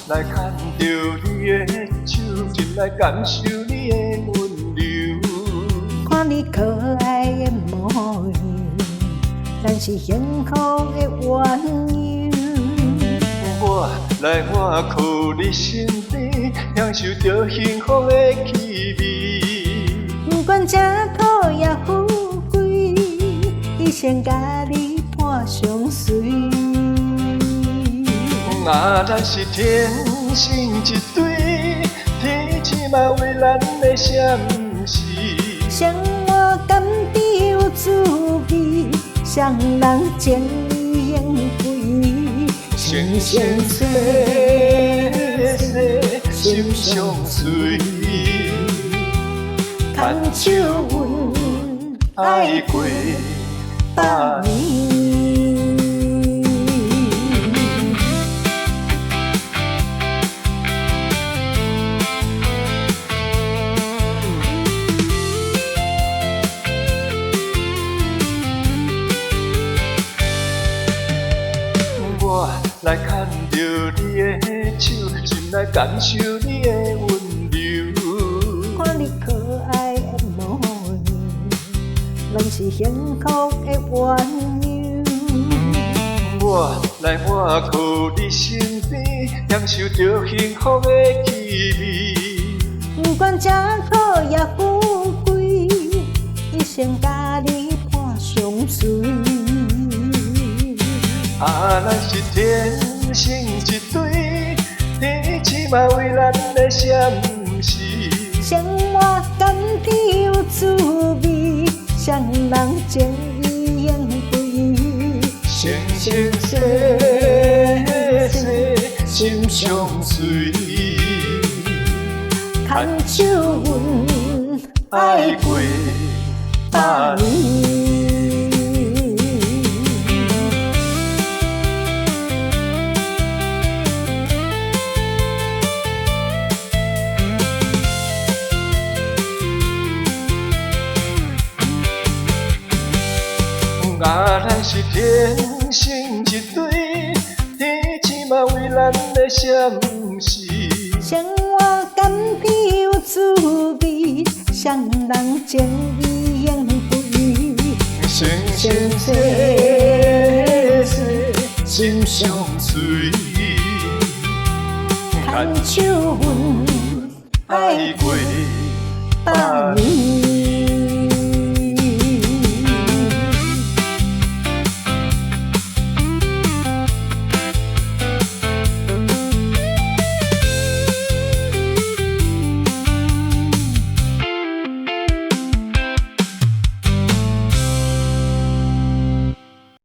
来牵着你的手，真来感受你的温柔。看你可爱的模样，咱是幸福的鸳鸯。我来倚靠你身边，享受着幸福的气味。不管吃苦也富贵，一生甲你伴相随。啊，咱是天生一对，天生嘛为咱的相识。相我甘甜有滋味，双人情义永归。生生世世心相随，牵手阮爱过百年。我来牵着你的手，心来感受你的温柔。看你可爱的模样，咱是幸福的鸳鸯。我来倚靠你身边，享受着幸福的气味。不管吃苦也富贵，一生甲你伴相随。啊，咱是天生一对，天生嘛为咱的相识。相我甘甜有滋味，双人情义永归。生生世世心相随，牵手阮爱过百年。啊，咱是天生一对，天生嘛为咱的相识。相我甘甜有滋味，双人情义永归。生生世世心相随，牵手阮爱过百年。